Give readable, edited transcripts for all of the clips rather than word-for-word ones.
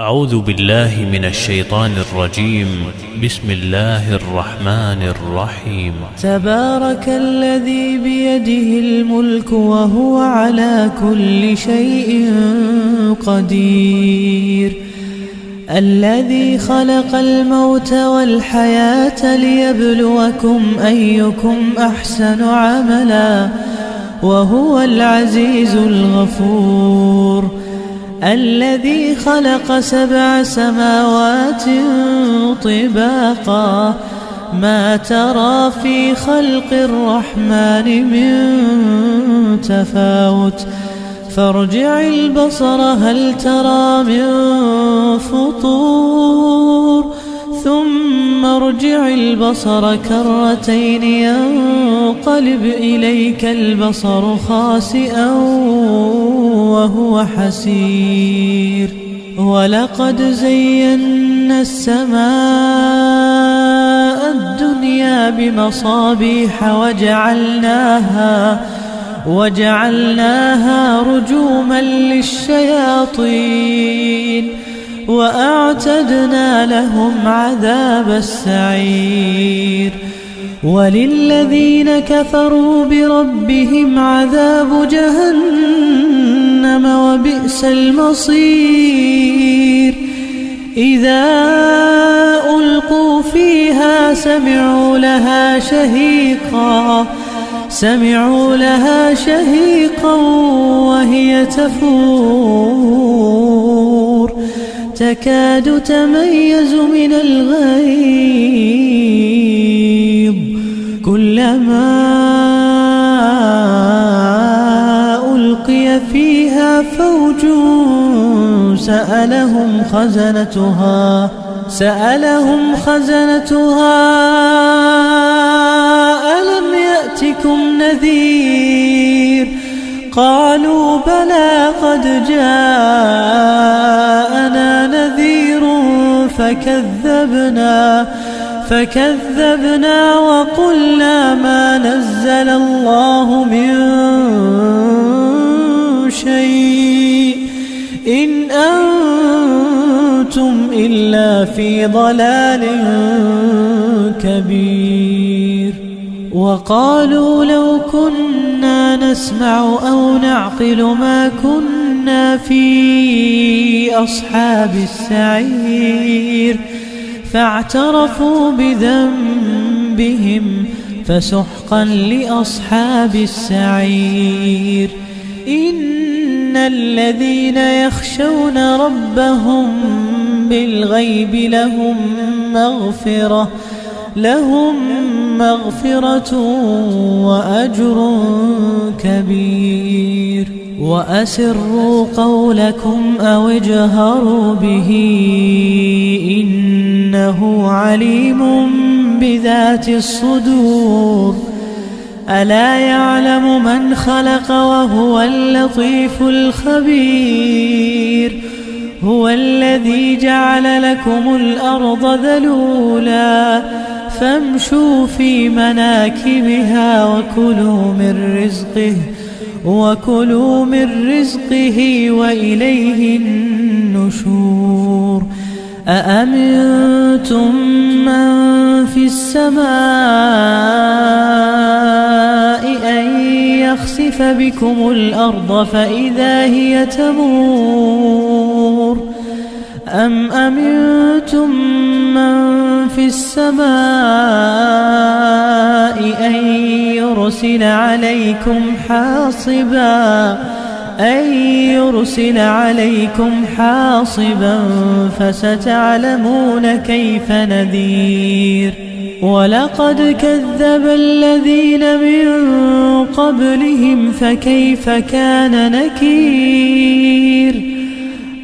أعوذ بالله من الشيطان الرجيم. بسم الله الرحمن الرحيم. تبارك الذي بيده الملك وهو على كل شيء قدير، الذي خلق الموت والحياة ليبلوكم أيكم أحسن عملا وهو العزيز الغفور، الذي خلق 7 سماوات طباقا ما ترى في خلق الرحمن من تفاوت، فارجع البصر هل ترى من فطور، ثم ارجع البصر كرتين ينقلب إليك البصر خاسئا وهو حسير، ولقد زينا السماء الدنيا بمصابيح وجعلناها رجوما للشياطين وأعتدنا لهم عذاب السعير، وللذين كفروا بربهم عذاب جهنم وبئس المصير، إذا ألقوا فيها سمعوا لها شهيقا وهي تفور تكاد تميز من الغيظ، كلما ألقي فيها فوج سألهم خزنتها ألم يأتكم نذير، قالوا بلى قد جاءنا نذير فكذبنا وقلنا ما نزل الله من شيء إن أنتم إلا في ضلال كبير، وقالوا لو كنا نسمع أو نعقل ما كنا في أصحاب السعير، فاعترفوا بذنبهم فسحقا لأصحاب السعير، إن الذين يخشون ربهم بالغيب لهم مغفرة وأجر كبير، وأسروا قولكم أو اجهروا به إنه عليم بذات الصدور، ألا يعلم من خلق وهو اللطيف الخبير، هو الذي جعل لكم الأرض ذلولا فامشوا في مناكبها وكلوا من رزقه وإليه النشور، أأمنتم من في السماء أن يخسف بكم الأرض فإذا هي تمور، أم أمنتم من في السماء أن يرسل عليكم حاصبا فستعلمون كيف نذير، ولقد كذب الذين من قبلهم فكيف كان نكير،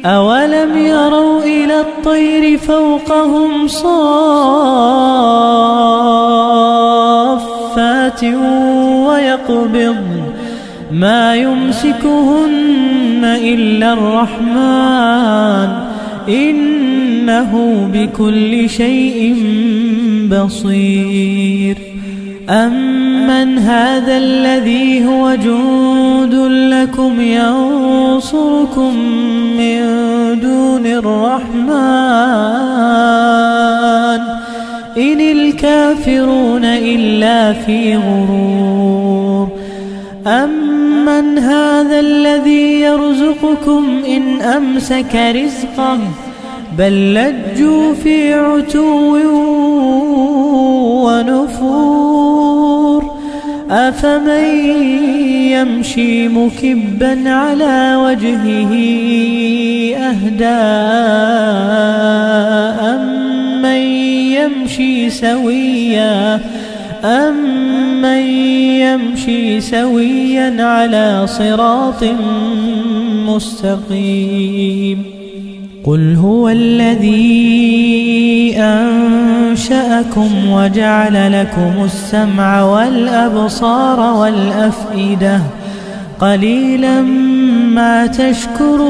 أولم يروا إلى الطير فوقهم صافات ويقبضن ما يمسكهن إلا الرحمن إنه بكل شيء بصير، أمن هذا الذي هو جند لكم ينصركم من دون الرحمن إن الكافرون إلا في غرور. أمن هذا الذي يرزقكم إن أمسك رزقه بل لجوا في عتو ونفور. أفمن يمشي مكبا على وجهه أهدى أمن يمشي سويا على صراط مستقيم. قل هو الذي أنشأكم وجعل لكم السمع والأبصار والأفئدة قليلا ما تشكرون.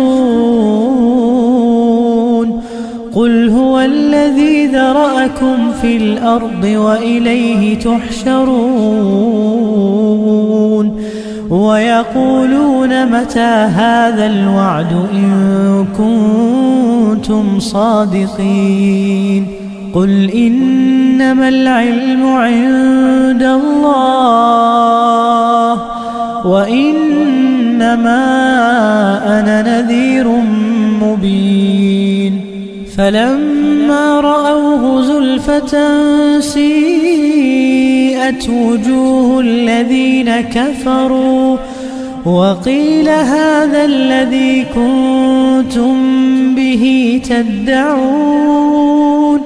قل هو الذي ذرأكم في الأرض وإليه تحشرون. ويقولون متى هذا الوعد إن كنتم صادقين. قل إنما العلم عند الله وإنما أنا نذير مبين. فلما رأوه زلفة سيئت وجوه الذين كفروا وقيل هذا الذي كنتم به تدعون.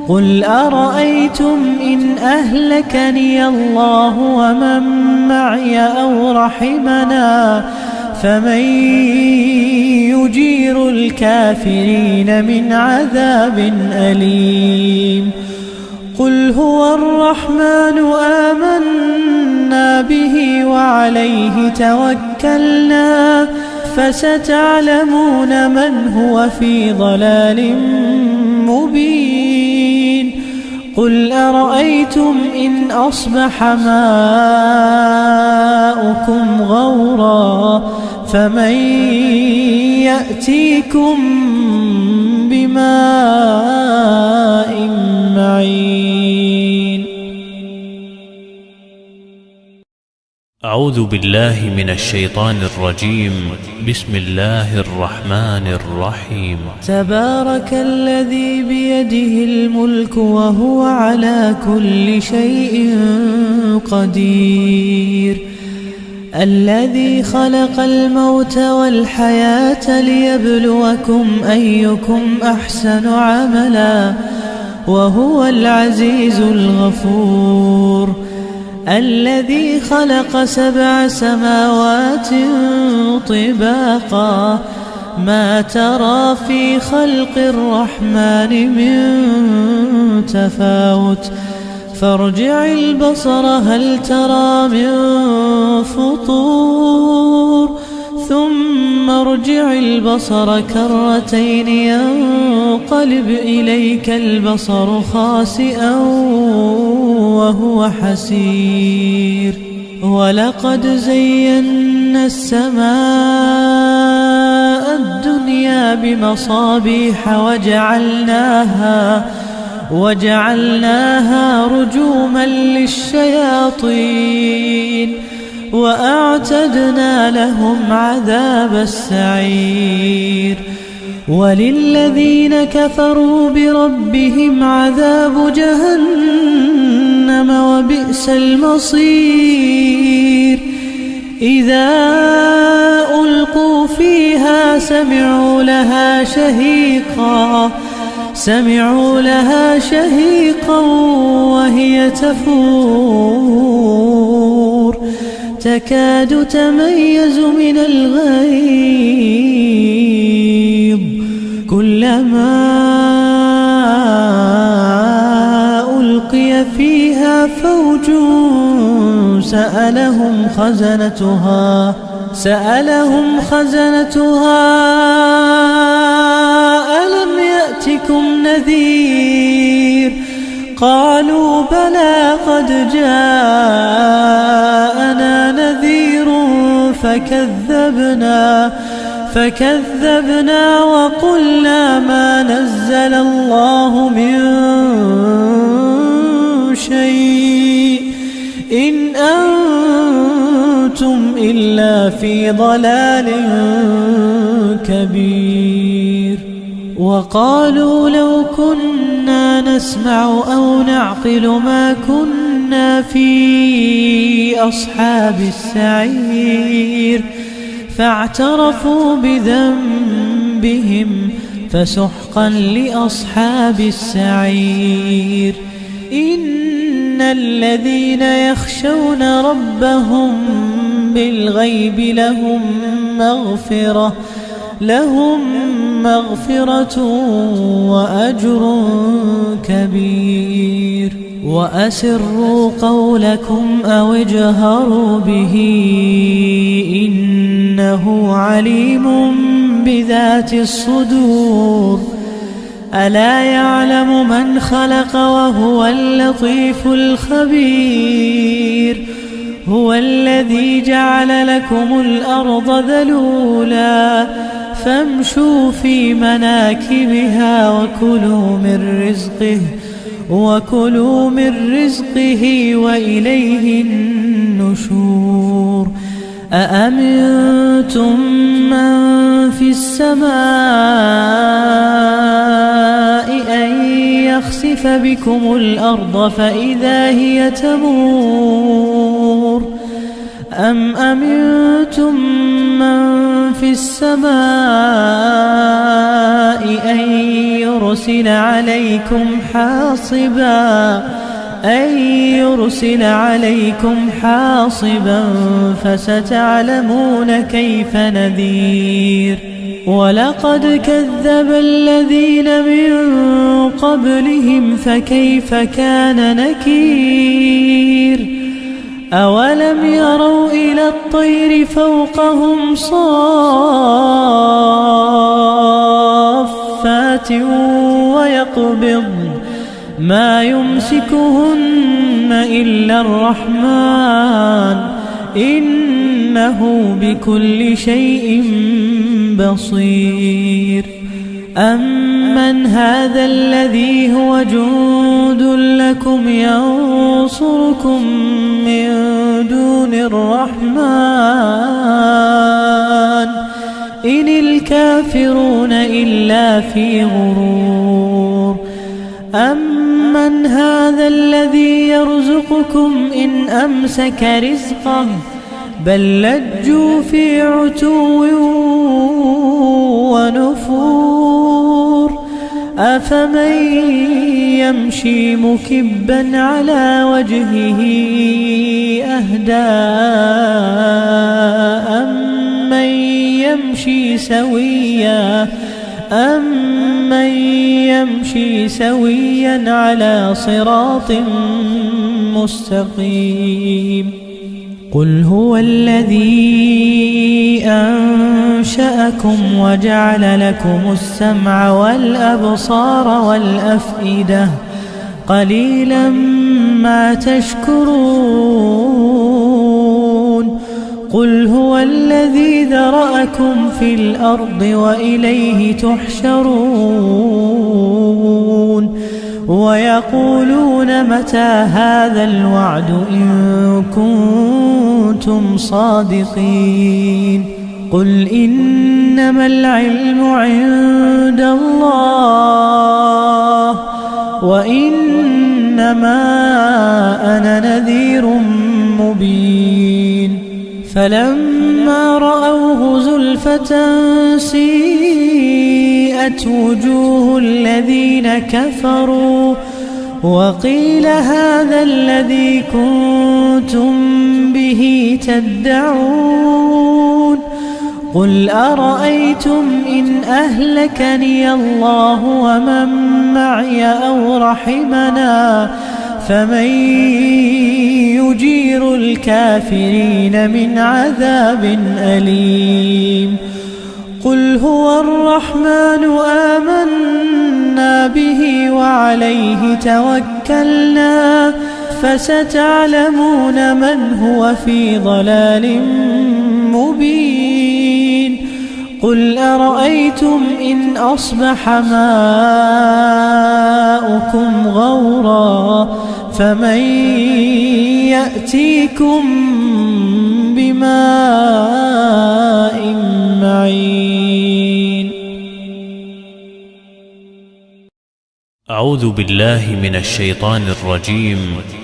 قل أرأيتم إن أهلكني الله ومن معي أو رحمنا فمن يجير الكافرين من عذاب أليم. قل هو الرحمن آمنا به وعليه توكلنا فستعلمون من هو في ضلال مبين. قل أرأيتم إن أصبح ماؤكم غورا فمن يأتيكم بماء معين. أعوذ بالله من الشيطان الرجيم. بسم الله الرحمن الرحيم. تبارك الذي بيده الملك وهو على كل شيء قدير. الذي خلق الموت والحياة ليبلوكم أيكم أحسن عملا وهو العزيز الغفور. الذي خلق 7 سماوات طباقا ما ترى في خلق الرحمن من تفاوت فارجع البصر هل ترى من فطور ثم ارجع البصر كرتين ينقلب إليك البصر خاسئا وهو حسير. ولقد زينا السماء الدنيا بمصابيح وجعلناها رجوما للشياطين وأعتدنا لهم عذاب السعير. وللذين كفروا بربهم عذاب جهنم وبئس المصير. إذا ألقوا فيها سمعوا لها شهيقا وهي تفور تكاد تميز من الغيظ كلما ألقي فيها فوج سألهم خزنتها ألم يأتكم نذير قالوا بلى قد فكذبنا وقلنا ما نزل الله من شيء إن أنتم إلا في ضلال كبير. وقالوا لو كنا نسمع أو نعقل ما كنا في أصحاب السعير فاعترفوا بذنبهم فسحقا لأصحاب السعير. إن الذين يخشون ربهم بالغيب لهم مغفرة وأجر كبير. وأسروا قولكم أو اجهروا به إنه عليم بذات الصدور. ألا يعلم من خلق وهو اللطيف الخبير. هو الذي جعل لكم الأرض ذلولا فامشوا في مناكبها وكلوا من رزقه وإليه النشور. أأمنتم من في السماء أن يخسف بكم الأرض فإذا هي تمور أم أمنتم من في السماء أن يرسل عليكم حاصبا فستعلمون كيف نذير. ولقد كذب الذين من قبلهم فكيف كان نكير. أولم يروا إلى الطير فوقهم صافات ويقبضن ما يمسكهن إلا الرحمن إنه بكل شيء بصير. أمن هذا الذي هو جند لكم ينصركم من دون الرحمن إن الكافرون إلا في غرور. أمن هذا الذي يرزقكم إن أمسك رزقه بل لجوا في عتو ونفور. أفمن يمشي مكبا على وجهه أهدى أمن يمشي سويا على صراط مستقيم. قل هو الذي أنشأكم وجعل لكم السمع والأبصار والأفئدة قليلا ما تشكرون. قل هو الذي ذرأكم في الأرض وإليه تحشرون. ويقولون متى هذا الوعد إن كنتم صادقين. قل إنما العلم عند الله وإنما أنا نذير مبين. فلما رأوه زلفة سيئت وجوه الذين كفروا وقيل هذا الذي كنتم به تدعون. قل أرأيتم إن أهلكني الله ومن معي أو رحمنا فمن يجير الكافرين من عذاب أليم. قل هو الرحمن آمنا به وعليه توكلنا فستعلمون من هو في ضلال مبين. قل أرأيتم إن أصبح ماؤكم غورا فمن يأتيكم بماء معين. أعوذ بالله من الشيطان الرجيم.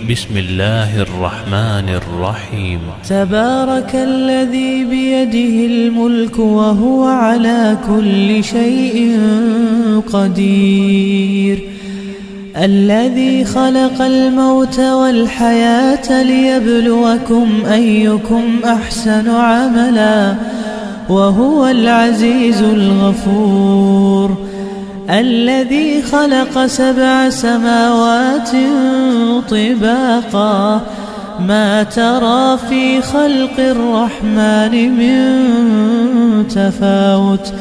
بسم الله الرحمن الرحيم. تبارك الذي بيده الملك وهو على كل شيء قدير، الذي خلق الموت والحياة ليبلوكم أيكم أحسن عملا وهو العزيز الغفور، الذي خلق 7 سماوات طباقا ما ترى في خلق الرحمن من تفاوت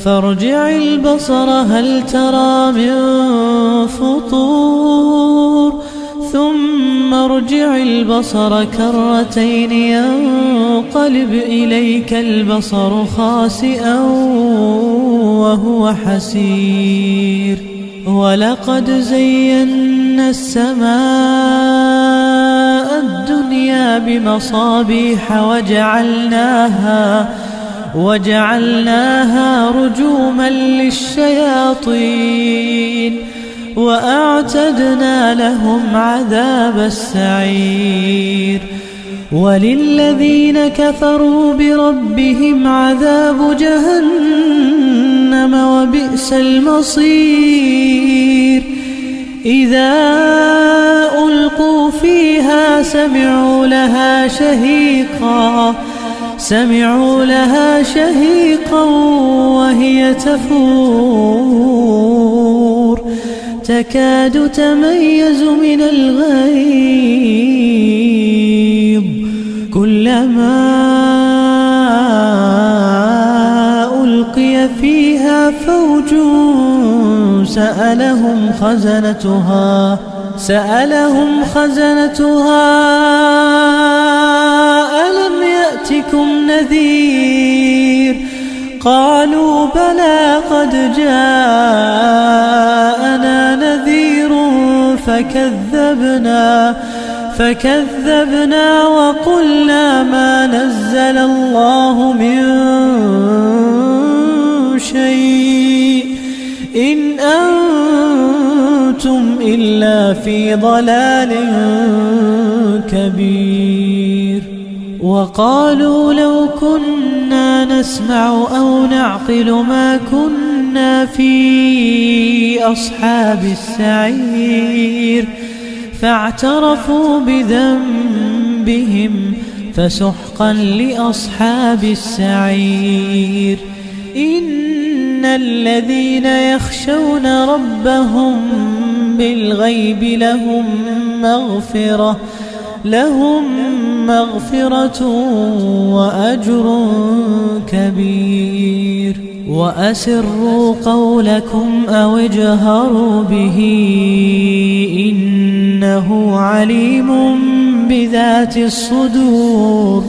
فارجع البصر هل ترى من فطور ثم ارجع البصر كرتين ينقلب إليك البصر خاسئا وهو حسير، ولقد زينا السماء الدنيا بمصابيح وجعلناها رجوما للشياطين وأعتدنا لهم عذاب السعير، وللذين كفروا بربهم عذاب جهنم وبئس المصير. إذا ألقوا فيها سمعوا لها شهيقا وهي تفور تكاد تميز من الغيظ، كلما ألقي فيها فوج سألهم خزنتها ألم يأتكم نذير؟ قالوا بلى قد جاءنا نذير فكذبنا وقلنا ما نزل الله من شيء إن أنتم إلا في ضلال كبير. وقالوا لو كنا نسمع أو نعقل ما كنا في أصحاب السعير، فاعترفوا بذنبهم فسحقا لأصحاب السعير. إن الذين يخشون ربهم بالغيب لهم مغفرة وأجر كبير. وأسروا قولكم أو اجهروا به إنه عليم بذات الصدور.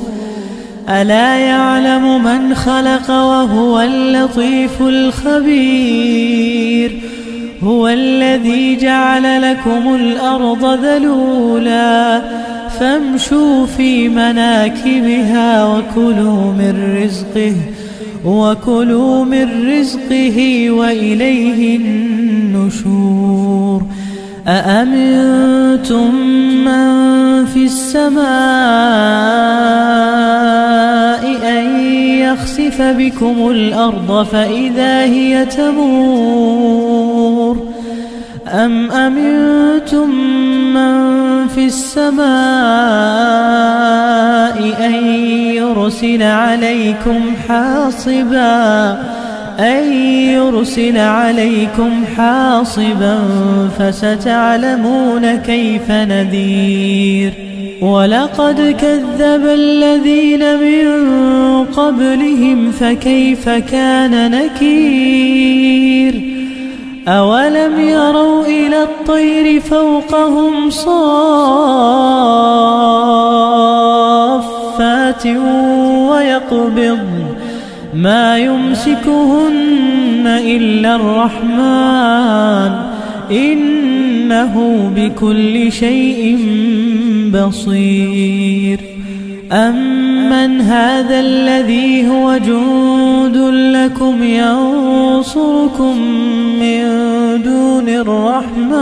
ألا يعلم من خلق وهو اللطيف الخبير. هو الذي جعل لكم الأرض ذلولا فامشوا في مناكبها وكلوا من رزقه وإليه النشور. أأمنتم من في السماء أن يخسف بكم الأرض فإذا هي تمور أم أمنتم من في السماء أن يرسل عليكم حاصبا فستعلمون كيف نذير. ولقد كذب الذين من قبلهم فكيف كان نكير. أولم يروا إلى الطير فوقهم صافات ما يمسكهن إلا الرحمن إنه بكل شيء بصير. أمن هذا الذي هو جند لكم ينصركم من دون الرحمن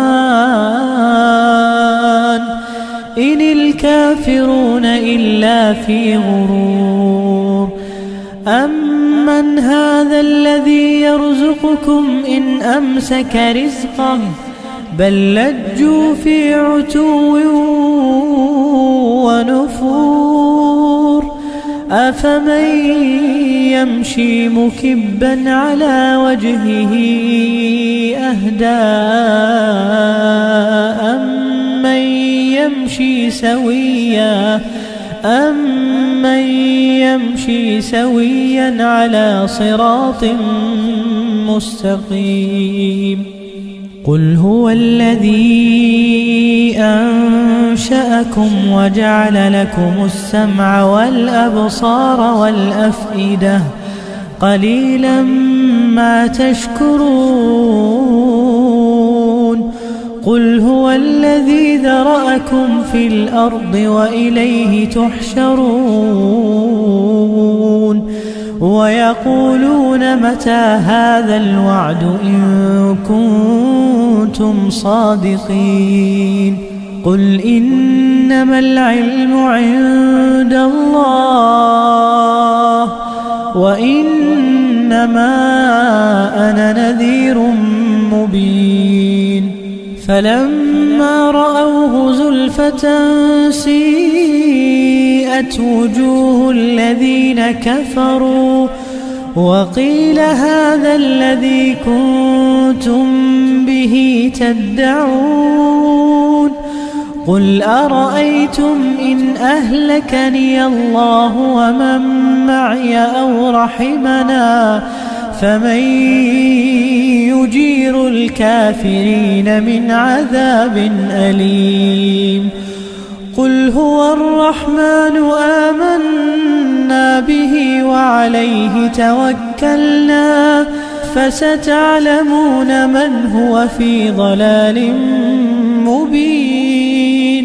إن الكافرون إلا في غرور. أمن هذا الذي يرزقكم إن أمسك رزقه بل لجوا في عتو ونفور. أفمن يمشي مكبا على وجهه أهدى أمن يمشي سويا على صراط مستقيم. قل هو الذي أنشأكم وجعل لكم السمع والأبصار والأفئدة قليلا ما تشكرون. قل هو الذي ذرأكم في الأرض وإليه تحشرون. ويقولون متى هذا الوعد إن كنتم صادقين. قل إنما العلم عند الله وإنما أنا نذير مبين. فلما رأوه زلفة سيئت وجوه الذين كفروا وقيل هذا الذي كنتم به تدعون. قل أرأيتم إن أهلكني الله ومن معي أو رحمنا فمن يجير الكافرين من عذاب أليم. قل هو الرحمن آمنا به وعليه توكلنا فستعلمون من هو في ضلال مبين.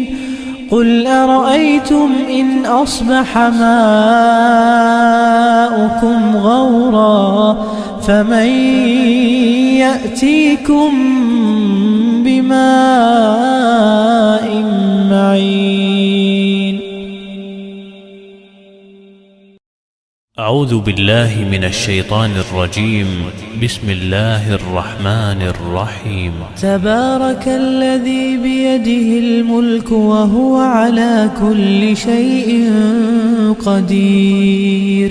قل أرأيتم إن أصبح ماؤكم غورا فمن يأتيكم بماء معين. أعوذ بالله من الشيطان الرجيم. بسم الله الرحمن الرحيم. تبارك الذي بيده الملك وهو على كل شيء قدير.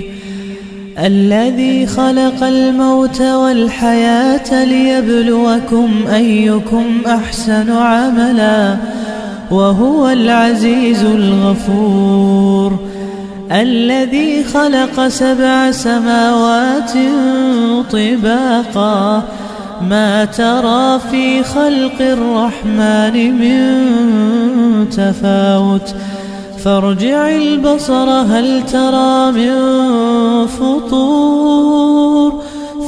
الذي خلق الموت والحياة ليبلوكم أيكم أحسن عملا وهو العزيز الغفور. الذي خلق 7 سماوات طباقا ما ترى في خلق الرحمن من تفاوت فارجع البصر هل ترى من فطور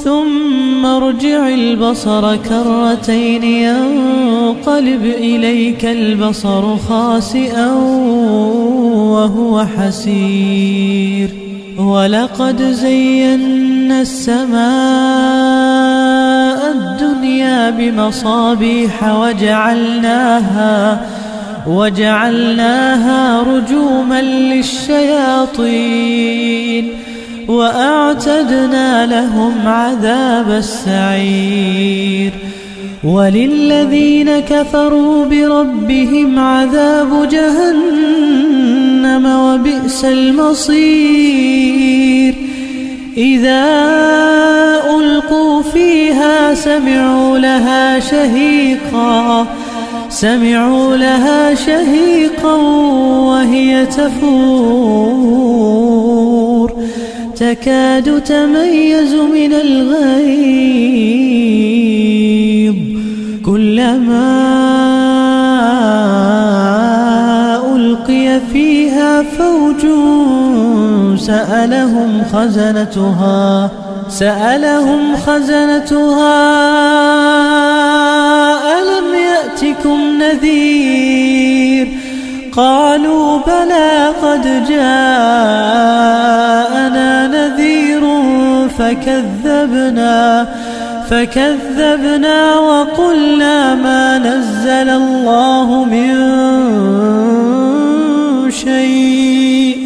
ثم ارجع البصر كرتين ينقلب إليك البصر خاسئا وهو حسير. ولقد زينا السماء الدنيا بمصابيح وجعلناها رجوما للشياطين وأعتدنا لهم عذاب السعير. وللذين كفروا بربهم عذاب جهنم وبئس المصير. إذا ألقوا فيها سمعوا لها شهيقا وهي تفور تكاد تميز من الغيظ كلما ألقي فيها فوج سألهم خزنتها ألم يأتكم نذير قالوا بلى قد جاءنا نذير فكذبنا وقلنا ما نزل الله من شيء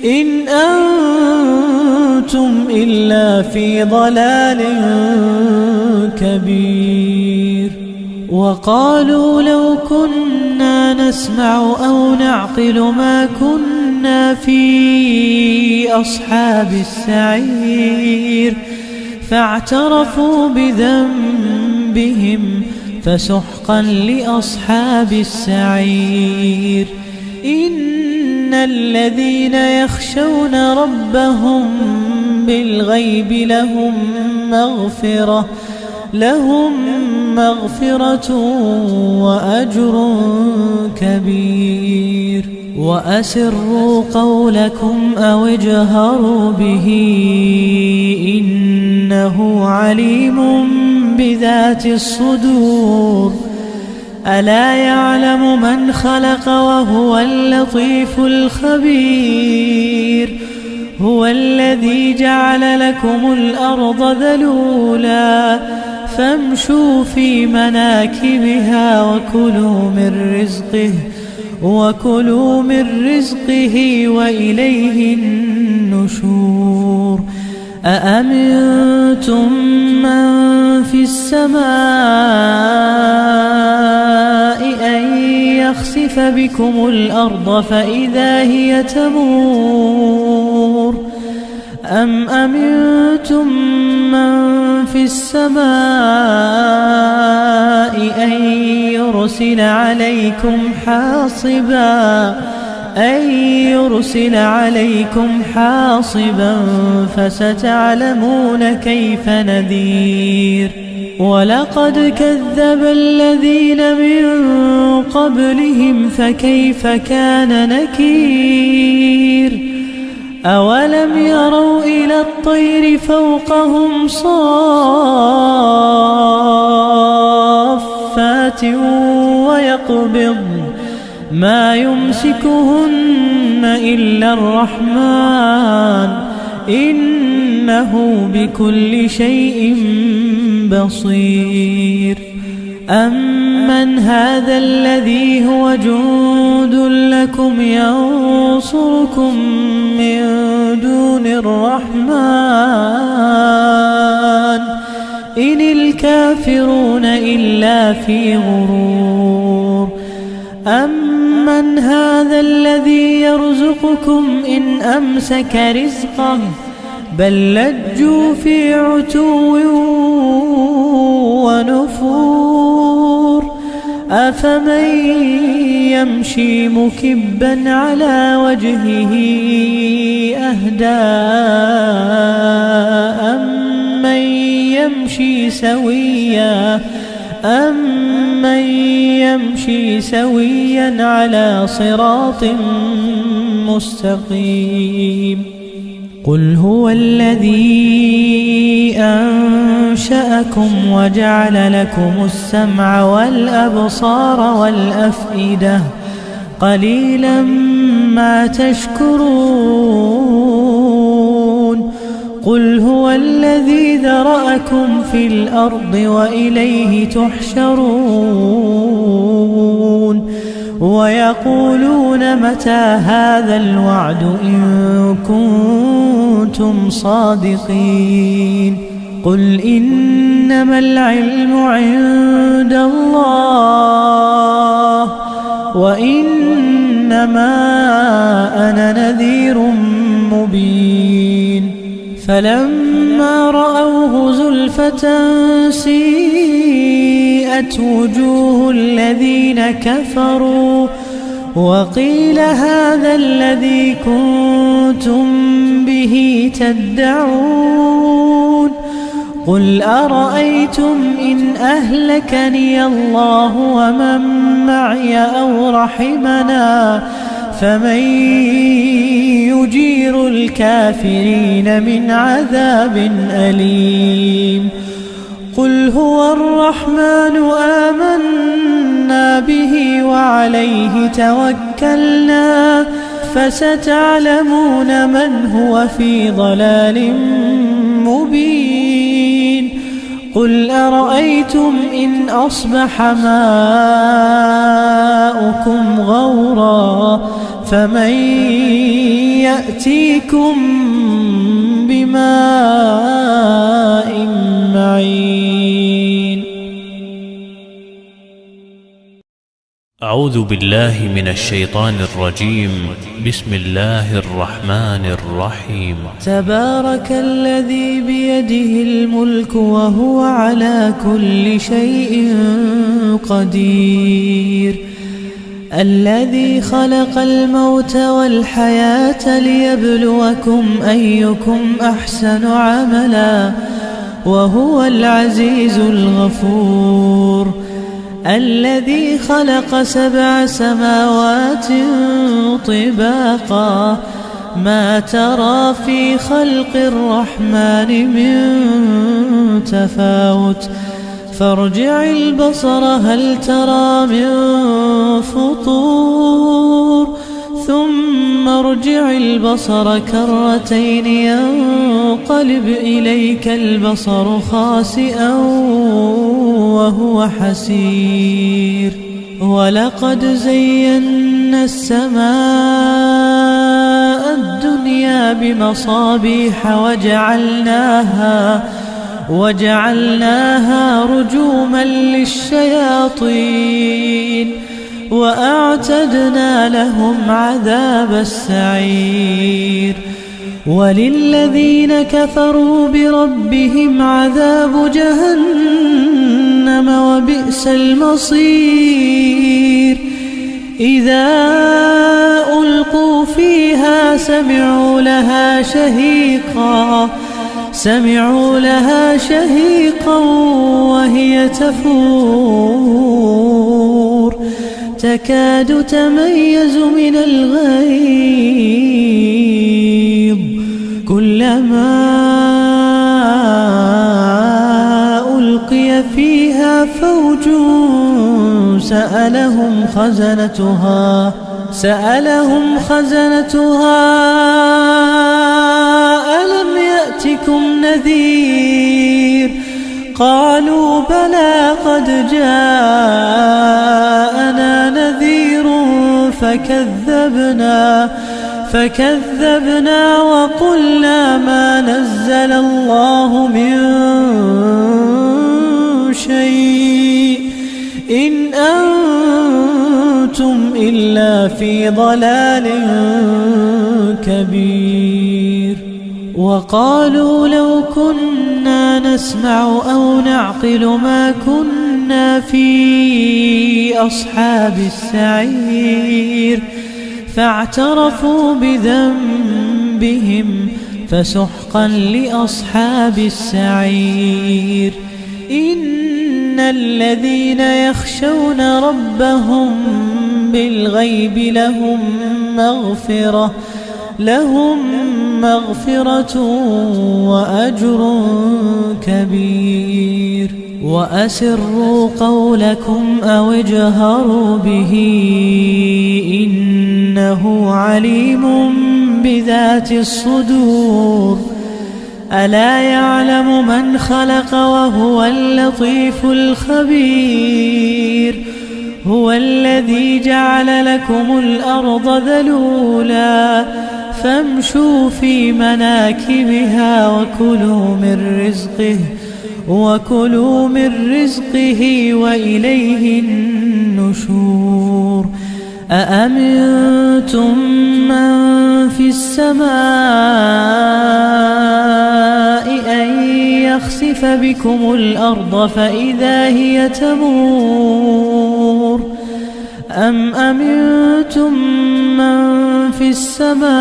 إن أنتم إلا في ضلال كبير. وقالوا لو كنا نسمع أو نعقل ما كنا في أصحاب السعير فاعترفوا بذنبهم فسحقا لأصحاب السعير. إن الذين يخشون ربهم بالغيب لهم مغفرة وأجر كبير. وأسروا قولكم أو اجهروا به إنه عليم بذات الصدور. ألا يعلم من خلق وهو اللطيف الخبير. هو الذي جعل لكم الأرض ذلولا فامشوا في مناكبها وكلوا من رزقه وإليه النشور. أأمنتم من في السماء أن يخسف بكم الأرض فإذا هي تمور أم أمنتم من في السماء أن يرسل عليكم حاصبا فستعلمون كيف نذير. ولقد كذب الذين من قبلهم فكيف كان نكير. أولم يروا إلى الطير فوقهم صافات ويقبضن ما يمسكهن إلا الرحمن إنه بكل شيء بصير. أمن هذا الذي هو جند لكم ينصركم من دون الرحمن إن الكافرون إلا في غرور. أمن هذا الذي يرزقكم إن أمسك رزقه بل لجوا في عتو ونفور. أفمن يمشي مكبا على وجهه أهدى أمن يمشي سويا على صراط مستقيم. قل هو الذي أنشأكم وجعل لكم السمع والأبصار والأفئدة قليلا ما تشكرون. قل هو الذي ذرأكم في الأرض وإليه تحشرون. ويقولون متى هذا الوعد إن كنتم صادقين. قل إنما العلم عند الله وإنما أنا نذير مبين. فلما رأوه زلفة سيئت وجوه الذين كفروا وقيل هذا الذي كنتم به تدعون. قل أرأيتم إن أهلكني الله ومن معي أو رحمنا فمن يجير الكافرين من عذاب أليم قل هو الرحمن آمنا به وعليه توكلنا فستعلمون من هو في ضلال مبين قل أرأيتم إن أصبح ماؤكم غورا فمن يأتيكم بماء معين. أعوذ بالله من الشيطان الرجيم. بسم الله الرحمن الرحيم. تبارك الذي بيده الملك وهو على كل شيء قدير الذي خلق الموت والحياة ليبلوكم أيكم أحسن عملا وهو العزيز الغفور الذي خلق 7 سماوات طباقا ما ترى في خلق الرحمن من تفاوت فارجع البصر هل ترى من فطور ثم ارجع البصر كرتين ينقلب إليك البصر خاسئا وهو حسير ولقد زينا السماء الدنيا بمصابيح وجعلناها رجوما للشياطين وأعتدنا لهم عذاب السعير وللذين كفروا بربهم عذاب جهنم وبئس المصير إذا ألقوا فيها سمعوا لها شهيقا وهي تفور تكاد تميز من الغيظ كلما ألقي فيها فوج سألهم خزنتها ألم يأتكم نذير قالوا بلى قد جاءنا نذير فكذبنا وقلنا ما نزل الله من شيء إن أنتم إلا في ضلال كبير وقالوا لو كنا نسمع أو نعقل ما كنا في أصحاب السعير فاعترفوا بذنبهم فسحقا لأصحاب السعير إن الذين يخشون ربهم بالغيب لهم مغفرة وأجر كبير وأسروا قولكم أو اجهروا به إنه عليم بذات الصدور ألا يعلم من خلق وهو اللطيف الخبير هو الذي جعل لكم الأرض ذلولا فامشوا في مناكبها وكلوا من رزقه وإليه النشور أأمنتم من في السماء أن يخسف بكم الأرض فإذا هي تمور أم أمنتم من في السماء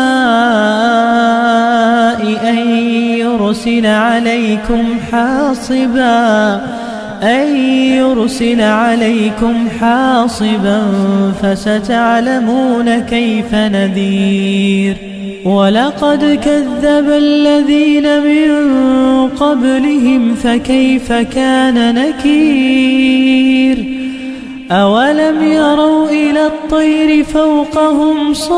أن يرسل عليكم حاصبا أن يرسل عليكم حاصبا فستعلمون كيف نذير ولقد كذب الذين من قبلهم فكيف كان نكير أولم يروا إلى الطير فوقهم صافات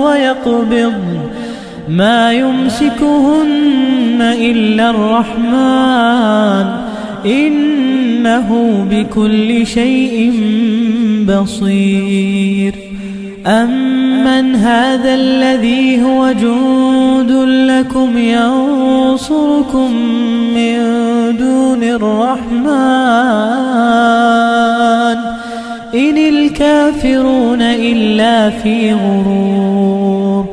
ويقبض ما يمسكهن إلا الرحمن إنه بكل شيء بصير أمن هذا الذي هو جند لكم ينصركم من دون الرحمن إن الكافرون إلا في غرور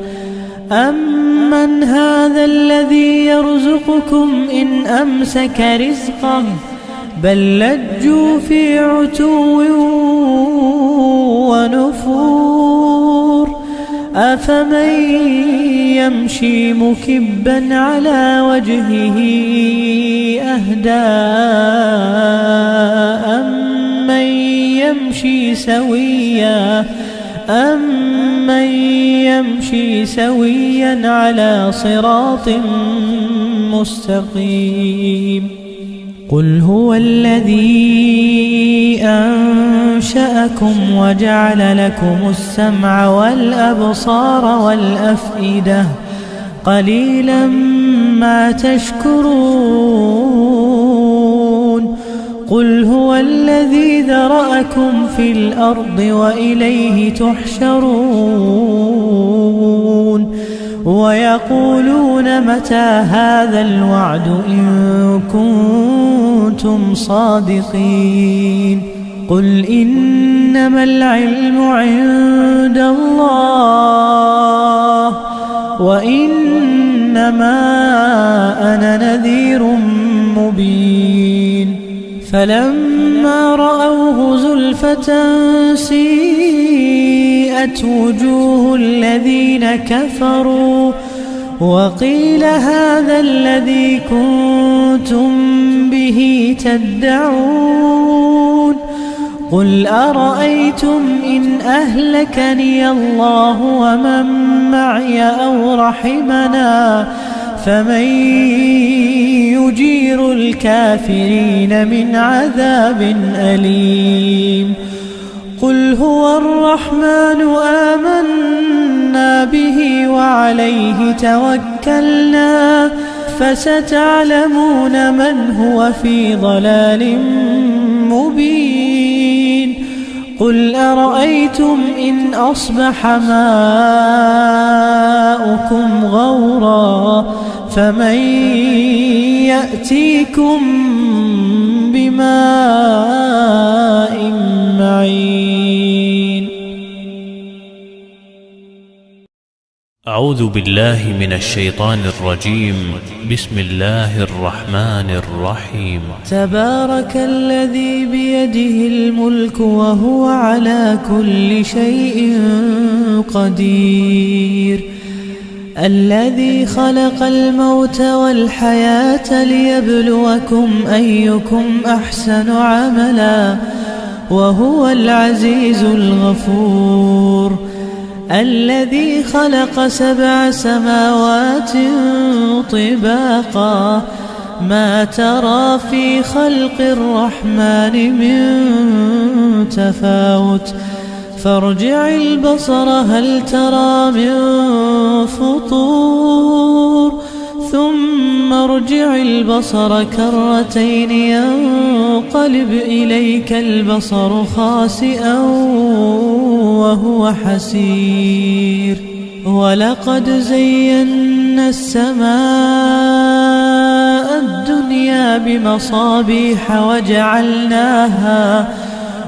أمن هذا الذي يرزقكم إن أمسك رزقه بل لجوا في عتو ونفور أفمن يمشي مكبا على وجهه أهدى أمن يمشي سويا على صراط مستقيم قل هو الذي أنشأكم وجعل لكم السمع والأبصار والأفئدة قليلا ما تشكرون قل هو الذي ذرأكم في الأرض وإليه تحشرون ويقولون متى هذا الوعد إن كنتم صادقين قل إنما العلم عند الله وإنما أنا نذير مبين فلما رأوه زلفة سيئت وجوه الذين كفروا وقيل هذا الذي كنتم به تدعون قل أرأيتم إن أهلكني الله ومن معي أو رحمنا فمن يجير الكافرين من عذاب أليم قل هو الرحمن آمنا به وعليه توكلنا فستعلمون من هو في ضلال مبين قل أرأيتم إن أصبح ماؤكم غورا فمن يأتيكم بماء معين أعوذ بالله من الشيطان الرجيم بسم الله الرحمن الرحيم تبارك الذي بيده الملك وهو على كل شيء قدير الذي خلق الموت والحياة ليبلوكم أيكم أحسن عملا وهو العزيز الغفور الذي خلق 7 سماوات طباقا ما ترى في خلق الرحمن من تفاوت فارجع البصر هل ترى من فطور ثم ارجع البصر كرتين ينقلب إليك البصر خاسئا وهو حسير ولقد زينا السماء الدنيا بمصابيح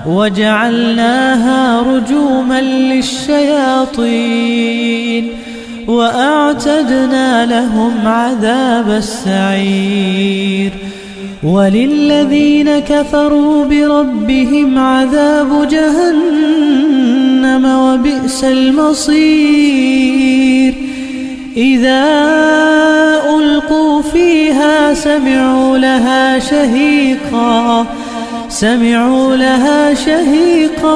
وجعلناها رجوما للشياطين وأعتدنا لهم عذاب السعير وللذين كفروا بربهم عذاب جهنم وبئس المصير إذا ألقوا فيها سمعوا لها شهيقا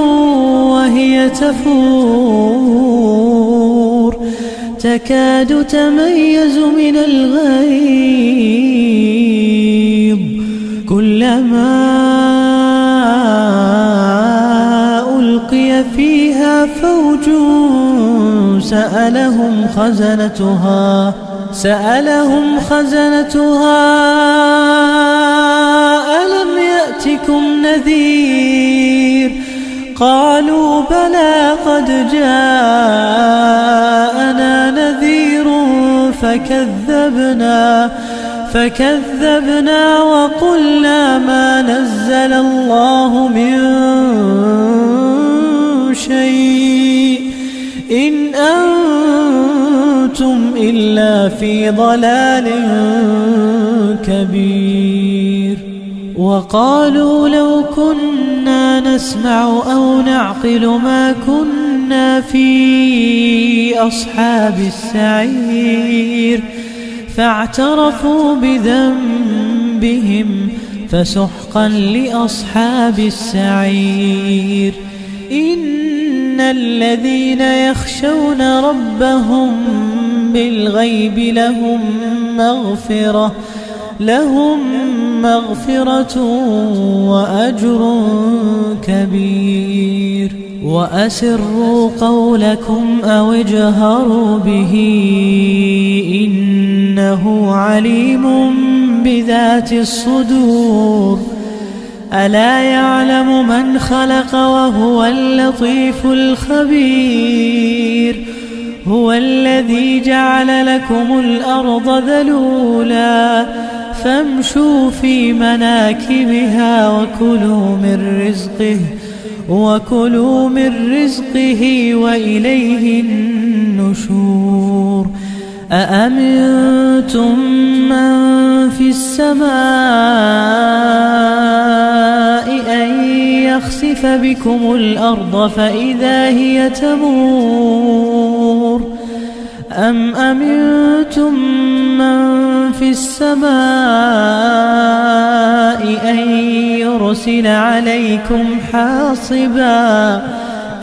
وهي تفور تكاد تميز من الغيظ كلما ألقي فيها فوج سألهم خزنتها ألم يأتكم نذير قالوا بلى قد جاءنا نذير فكذبنا وقلنا ما نزل الله من شيء إن أنتم إلا في ضلال كبير وقالوا لو كنا نسمع أو نعقل ما كنا في أصحاب السعير فاعترفوا بذنبهم فسحقا لأصحاب السعير إن الذين يخشون ربهم بالغيب لهم مغفرة وأجر كبير وأسروا قولكم أو اجهروا به إنه عليم بذات الصدور ألا يعلم من خلق وهو اللطيف الخبير هو الذي جعل لكم الأرض ذلولا فامشوا في مناكبها وكلوا من رزقه وإليه النشور أأمنتم من في السماء أن يخسف بكم الأرض فإذا هي تمور أم أمنتم من في السماء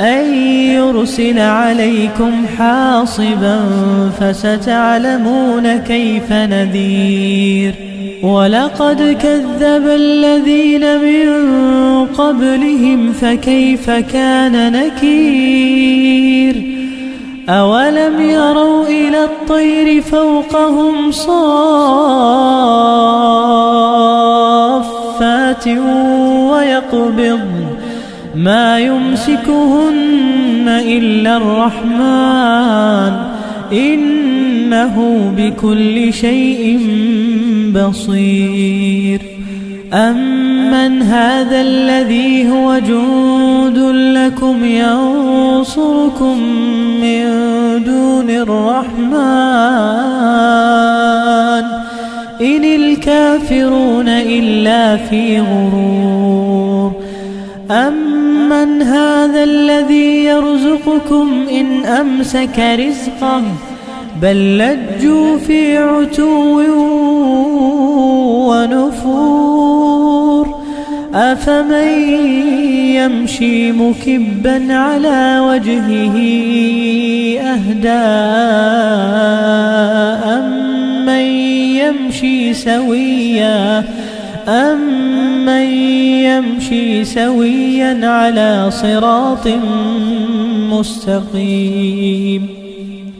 أن يرسل عليكم حاصبا فستعلمون كيف نذير ولقد كذب الذين من قبلهم فكيف كان نكير أولم يروا إلى الطير فوقهم صافات ويقبضن ما يمسكهن إلا الرحمن إنه بكل شيء بصير أمن هذا الذي هو جند لكم ينصركم من دون الرحمن إن الكافرون إلا في غرور أمن هذا الذي يرزقكم إن أمسك رزقه بل لجوا في عتو ونفور أفمن يمشي مكبا على وجهه أهدى أمن يمشي سويا على صراط مستقيم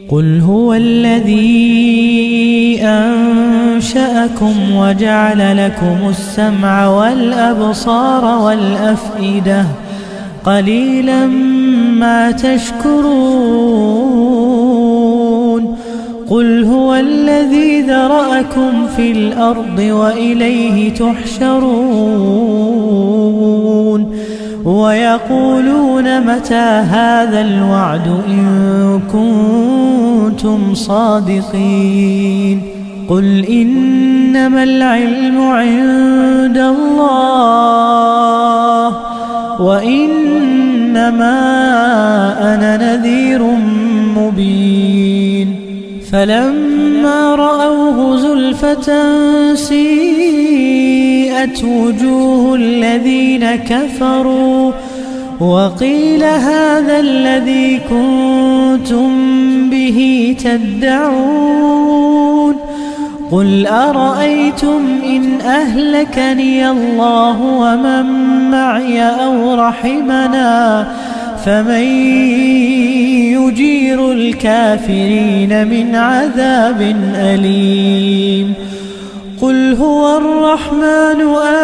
قل هو الذي أنشأكم وجعل لكم السمع والأبصار والأفئدة قليلا ما تشكرون قل هو الذي ذرأكم في الأرض وإليه تحشرون ويقولون متى هذا الوعد إن كنتم صادقين قل إنما العلم عند الله وإنما أنا نذير مبين فلما رأوه زلفة سيئت وجوه الذين كفروا وقيل هذا الذي كنتم به تدعون قل أرأيتم إن أهلكني الله ومن معي أو رحمنا فمن يجير الكافرين من عذاب أليم قل هو الرحمن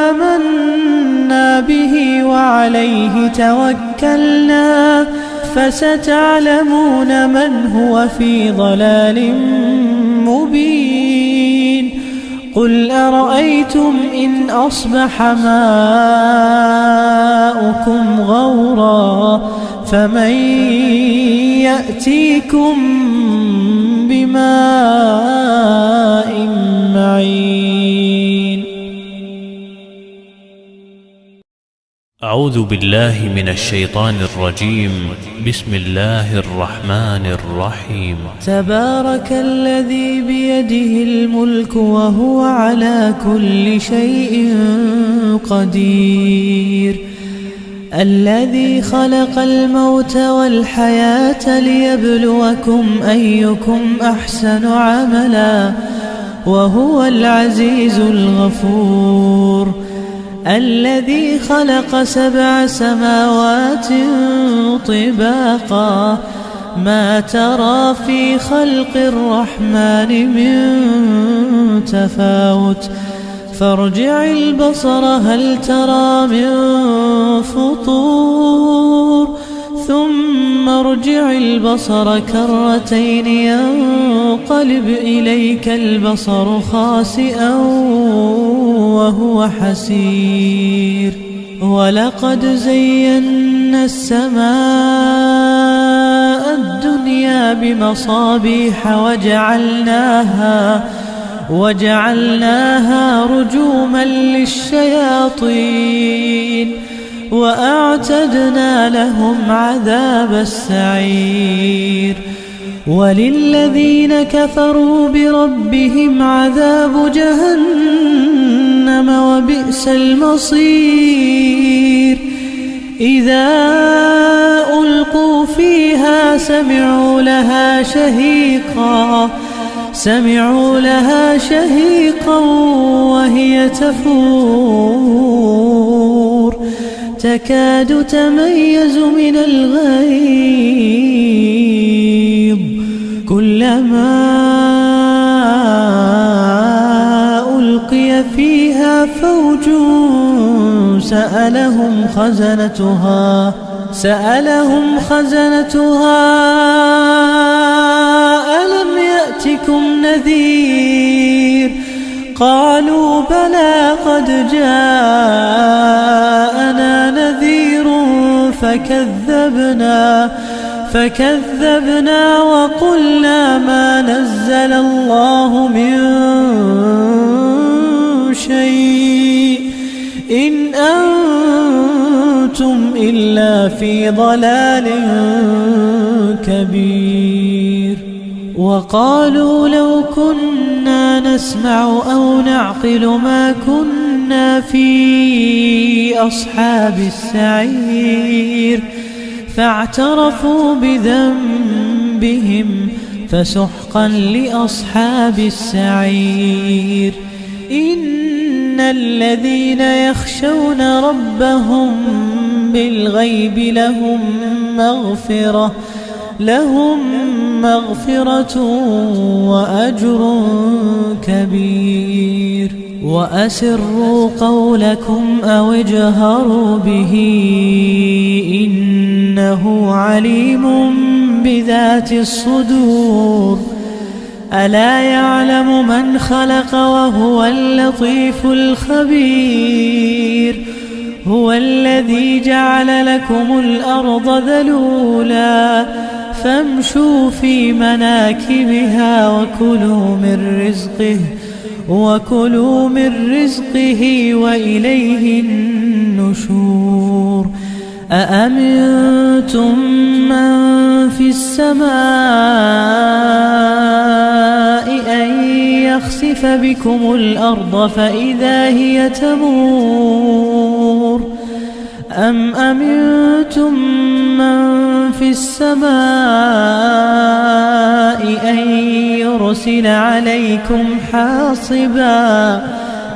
آمنا به وعليه توكلنا فستعلمون من هو في ضلال مبين قل أرأيتم إن أصبح ماؤكم غورا فمن يأتيكم بماء معين. أعوذ بالله من الشيطان الرجيم. بسم الله الرحمن الرحيم. تبارك الذي بيده الملك وهو على كل شيء قدير الذي خلق الموت والحياة ليبلوكم أيكم أحسن عملا وهو العزيز الغفور الذي خلق 7 سماوات طباقا ما ترى في خلق الرحمن من تفاوت فارجع البصر هل ترى من فطور ثم ارجع البصر كرتين ينقلب إليك البصر خاسئا وهو حسير ولقد زينا السماء الدنيا بمصابيح وجعلناها رجوما للشياطين وأعتدنا لهم عذاب السعير وللذين كفروا بربهم عذاب جهنم وبئس المصير إذا ألقوا فيها سمعوا لها شهيقا وهي تفور تكاد تميز من الغيظ كلما ألقي فيها فوج سألهم خزنتها ألم يأتكم نذير قالوا بلى قد جاءنا نذير فكذبنا وقلنا ما نزل الله من شيء إن أنتم إلا في ضلال كبير وقالوا لو كنا نسمع أو نعقل ما كنا في أصحاب السعير فاعترفوا بذنبهم فسحقا لأصحاب السعير إن الذين يخشون ربهم بالغيب لهم مغفرة وأجر كبير وأسروا قولكم أو اجهروا به إنه عليم بذات الصدور ألا يعلم من خلق وهو اللطيف الخبير هو الذي جعل لكم الأرض ذلولا فامشوا في مناكبها وكلوا من رزقه وإليه النشور أأمنتم من في السماء أن يخسف بكم الأرض فإذا هي تمور أم أمنتم من في السماء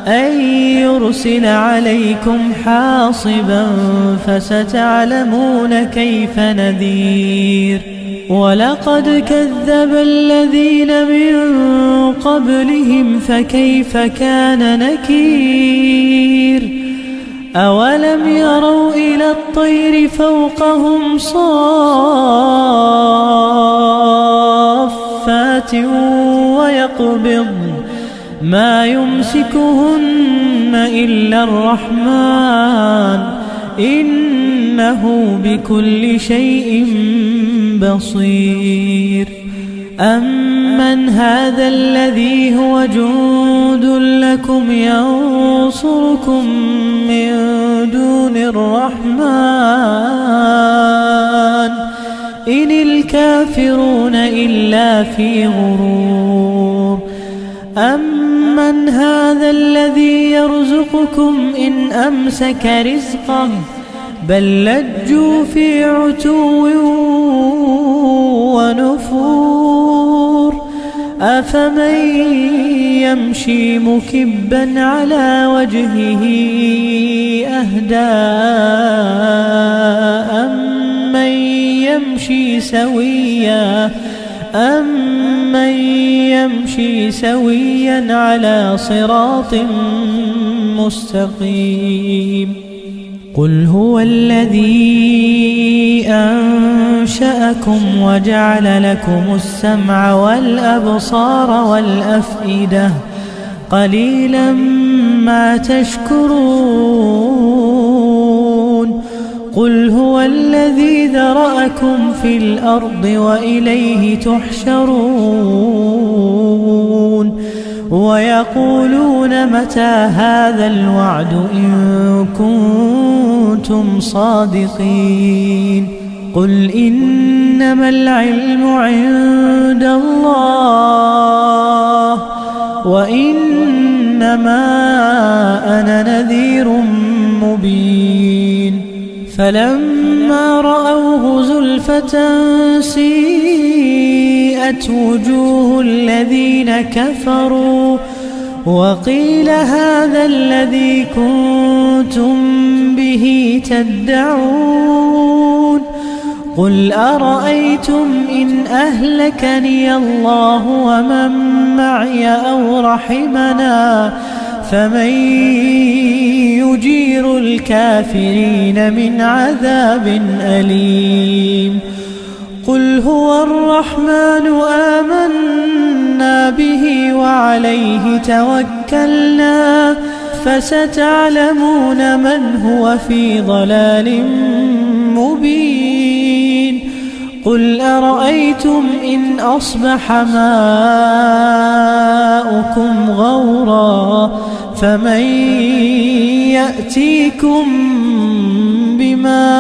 أن يرسل عليكم حاصبا فستعلمون كيف نذير ولقد كذب الذين من قبلهم فكيف كان نكير أولم يروا إلى الطير فوقهم صافات ويقبضن ما يمسكهن إلا الرحمن إنه بكل شيء بصير أمن هذا الذي هو جند لكم ينصركم من دون الرحمن إن الكافرون إلا في غرور أمن هذا الذي يرزقكم إن أمسك رزقه بل لجوا في عتو ونفور أفمن يمشي مكبا على وجهه أهدى أمن يمشي سويا على صراط مستقيم قل هو الذي أنشأكم وجعل لكم السمع والأبصار والأفئدة قليلا ما تشكرون قل هو الذي ذرأكم في الأرض وإليه تحشرون ويقولون متى هذا الوعد إن كنتم صادقين قل إنما العلم عند الله وإنما أنا نذير مبين فلما رأوه زلفة سيئت وجوه الذين كفروا وقيل هذا الذي كنتم به تدعون قل أرأيتم إن أهلكني الله ومن معي أو رحمنا فمن يجير الكافرين من عذاب أليم قل هو الرحمن آمنا به وعليه توكلنا فستعلمون من هو في ضلال مبين قل أرأيتم إن أصبح ماؤكم غورا فمن يأتيكم بماء